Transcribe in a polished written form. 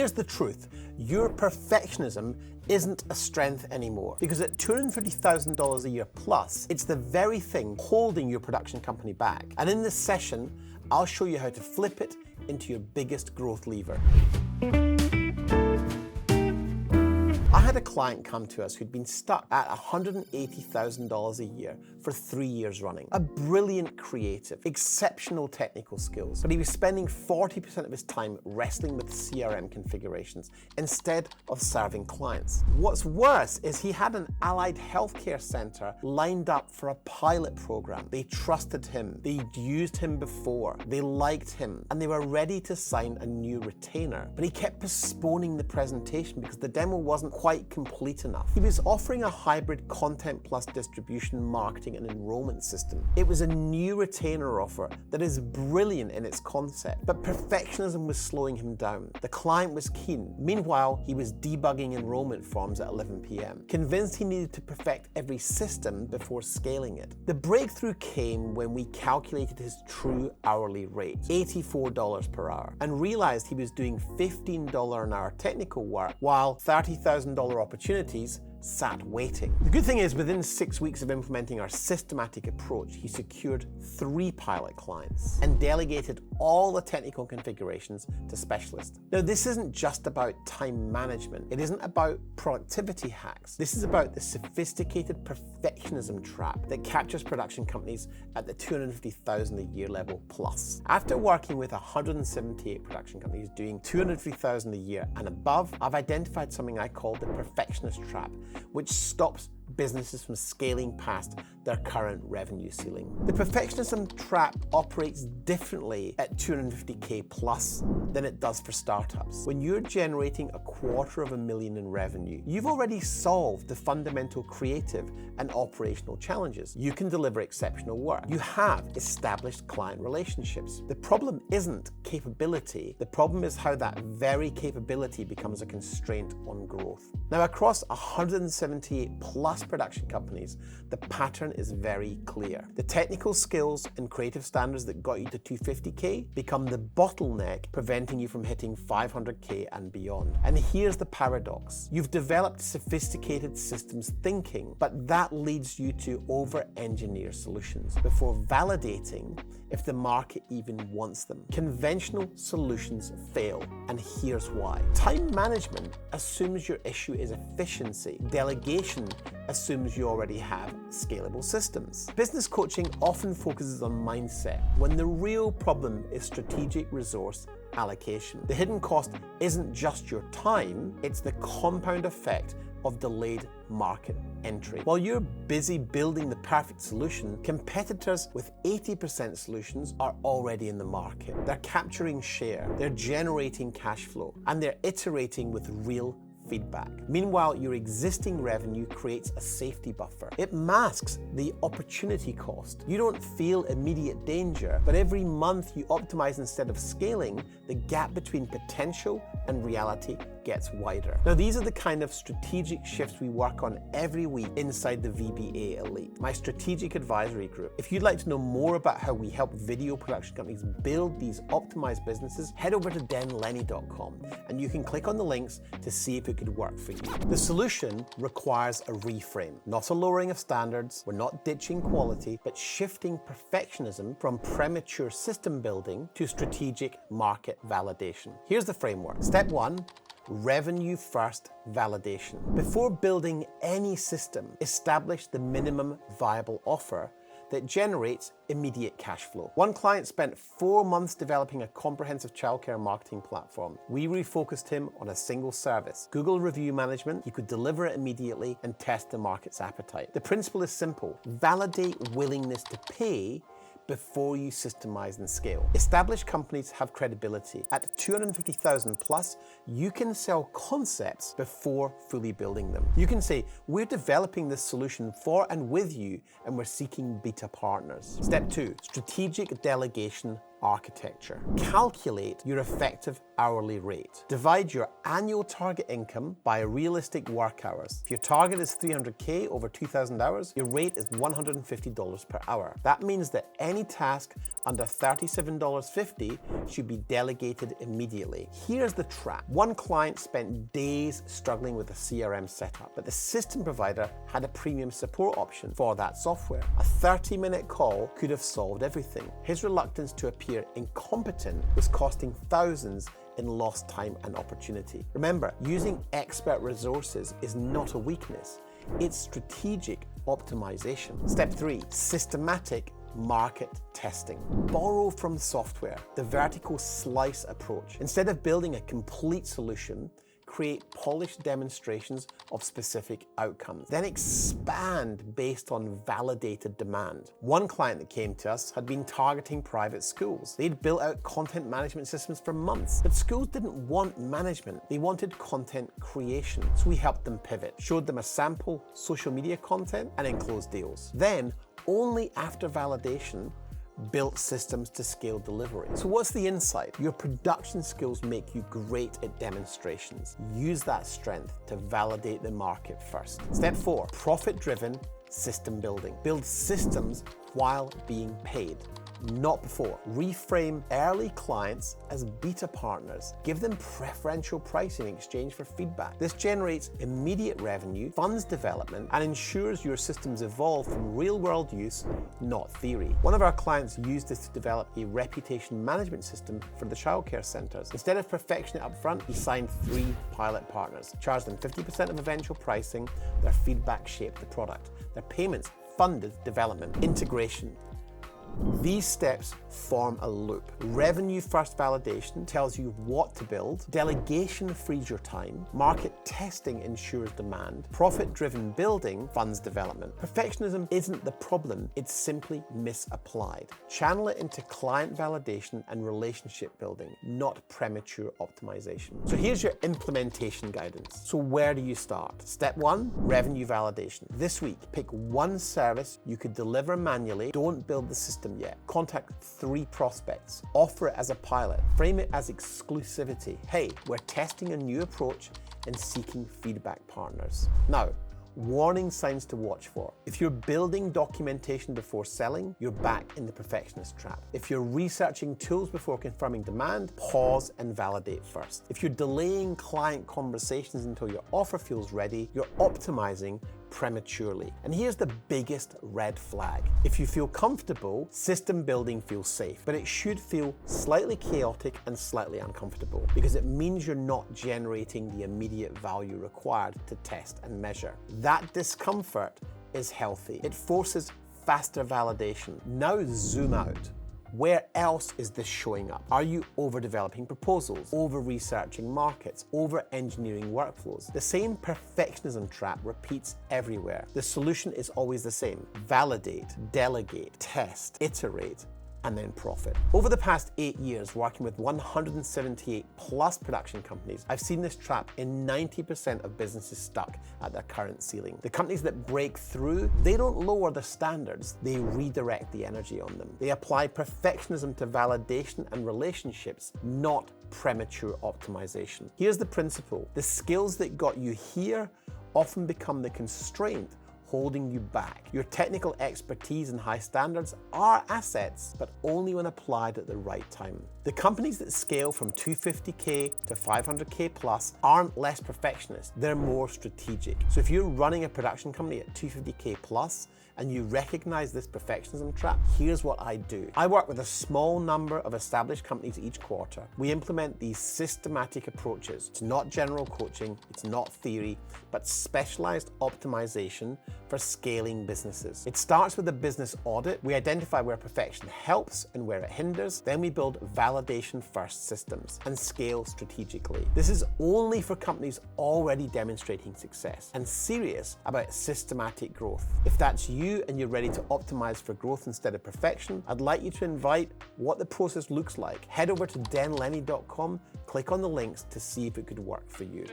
here's the truth. Your perfectionism isn't a strength anymore, because at $250,000 a year plus, it's the very thing holding your production company back. And in this session, I'll show you how to flip it into your biggest growth lever. I had a client come to us who'd been stuck at $180,000 a year for 3 years running. A brilliant creative, exceptional technical skills, but he was spending 40% of his time wrestling with CRM configurations instead of serving clients. What's worse is he had an allied healthcare center lined up for a pilot program. They trusted him, they'd used him before, they liked him, and they were ready to sign a new retainer. But he kept postponing the presentation because the demo wasn't quite complete enough. He was offering a hybrid content plus distribution, marketing and enrollment system. It was a new retainer offer that is brilliant in its concept, but perfectionism was slowing him down. The client was keen. Meanwhile, he was debugging enrollment forms at 11 p.m., convinced he needed to perfect every system before scaling it. The breakthrough came when we calculated his true hourly rate, $84 per hour, and realized he was doing $15 an hour technical work while $30,000 opportunities sat waiting. The good thing is, within 6 weeks of implementing our systematic approach, he secured 3 pilot clients and delegated all the technical configurations to specialists. Now, this isn't just about time management. It isn't about productivity hacks. This is about the sophisticated perfectionism trap that captures production companies at the $250,000 a year level plus. After working with 178 production companies doing $250,000 a year and above, I've identified something I call the perfectionist trap, which stops businesses from scaling past their current revenue ceiling. The perfectionism trap operates differently at $250K plus than it does for startups. When you're generating $250,000 in revenue, you've already solved the fundamental creative and operational challenges. You can deliver exceptional work. You have established client relationships. The problem isn't capability. The problem is how that very capability becomes a constraint on growth. Now, across 178 plus production companies, the pattern is very clear. The technical skills and creative standards that got you to 250K become the bottleneck preventing you from hitting 500K and beyond. And here's the paradox. You've developed sophisticated systems thinking, but that leads you to over-engineer solutions before validating if the market even wants them. Conventional solutions fail, and here's why. Time management assumes your issue is efficiency. Delegation assumes you already have scalable systems. Business coaching often focuses on mindset, when the real problem is strategic resource allocation. The hidden cost isn't just your time, it's the compound effect of delayed market entry. While you're busy building the perfect solution, competitors with 80% solutions are already in the market. They're capturing share, they're generating cash flow, and they're iterating with real feedback. Meanwhile, your existing revenue creates a safety buffer. It masks the opportunity cost. You don't feel immediate danger, but every month you optimize instead of scaling, the gap between potential and reality gets wider. Now, these are the kind of strategic shifts we work on every week inside the VBA Elite, my strategic advisory group. If you'd like to know more about how we help video production companies build these optimized businesses, head over to denlennie.com and you can click on the links to see if it could work for you. The solution requires a reframe, not a lowering of standards. We're not ditching quality, but shifting perfectionism from premature system building to strategic market validation. Here's the framework. Step 1, revenue first validation. Before building any system, establish the minimum viable offer that generates immediate cash flow. One client spent 4 months developing a comprehensive childcare marketing platform. We refocused him on a single service, Google Review Management. He could deliver it immediately and test the market's appetite. The principle is simple. Validate willingness to pay before you systemize and scale. Established companies have credibility. At 250,000 plus, you can sell concepts before fully building them. You can say, we're developing this solution for and with you, and we're seeking beta partners. Step 2, strategic delegation architecture. Calculate your effective hourly rate. Divide your annual target income by realistic work hours. If your target is 300K over 2,000 hours, your rate is $150 per hour. That means that any task under $37.50 should be delegated immediately. Here's the trap. One client spent days struggling with a CRM setup, but the system provider had a premium support option for that software. A 30-minute call could have solved everything. His reluctance to appear incompetent was costing thousands in lost time and opportunity. Remember, using expert resources is not a weakness. It's strategic optimization. Step 3, systematic market testing. Borrow from software, the vertical slice approach. Instead of building a complete solution, create polished demonstrations of specific outcomes. Then expand based on validated demand. One client that came to us had been targeting private schools. They'd built out content management systems for months, but schools didn't want management. They wanted content creation. So we helped them pivot, showed them a sample social media content, and then closed deals. Then, only after validation, built systems to scale delivery. So what's the insight? Your production skills make you great at demonstrations. Use that strength to validate the market first. Step 4, profit-driven system building. Build systems while being paid, not before. Reframe early clients as beta partners. Give them preferential pricing in exchange for feedback. This generates immediate revenue, funds development, and ensures your systems evolve from real-world use, not theory. One of our clients used this to develop a reputation management system for the childcare centers. Instead of perfecting it up front, he signed 3 pilot partners, charged them 50% of eventual pricing. Their feedback shaped the product. Their payments funded development. Integration. These steps form a loop. Revenue-first validation tells you what to build. Delegation frees your time. Market testing ensures demand. Profit-driven building funds development. Perfectionism isn't the problem, it's simply misapplied. Channel it into client validation and relationship building, not premature optimization. So here's your implementation guidance. So where do you start? Step 1, revenue validation. This week, pick one service you could deliver manually. Don't build the system yet. Contact 3 prospects. Offer it as a pilot. Frame it as exclusivity. Hey, we're testing a new approach and seeking feedback partners. Now, warning signs to watch for. If you're building documentation before selling, you're back in the perfectionist trap. If you're researching tools before confirming demand, pause and validate first. If you're delaying client conversations until your offer feels ready, you're optimizing prematurely. And here's the biggest red flag. If you feel comfortable, system building feels safe, but it should feel slightly chaotic and slightly uncomfortable because it means you're not generating the immediate value required to test and measure. That discomfort is healthy. It forces faster validation. Now zoom out. Where else is this showing up? Are you over-developing proposals, over-researching markets, over-engineering workflows? The same perfectionism trap repeats everywhere. The solution is always the same. Validate, delegate, test, iterate, and then profit. Over the past 8 years working with 178 plus production companies, I've seen this trap in 90% of businesses stuck at their current ceiling. The companies that break through, they don't lower the standards, they redirect the energy on them. They apply perfectionism to validation and relationships, not premature optimization. Here's the principle. The skills that got you here often become the constraint holding you back. Your technical expertise and high standards are assets, but only when applied at the right time. The companies that scale from 250K to 500K plus aren't less perfectionist, they're more strategic. So if you're running a production company at 250K plus and you recognize this perfectionism trap, here's what I do. I work with a small number of established companies each quarter. We implement these systematic approaches. It's not general coaching, it's not theory, but specialized optimization for scaling businesses. It starts with a business audit. We identify where perfection helps and where it hinders. Then we build validation-first systems and scale strategically. This is only for companies already demonstrating success and serious about systematic growth. If that's you and you're ready to optimize for growth instead of perfection, I'd like you to invite what the process looks like. Head over to denlennie.com, click on the links to see if it could work for you.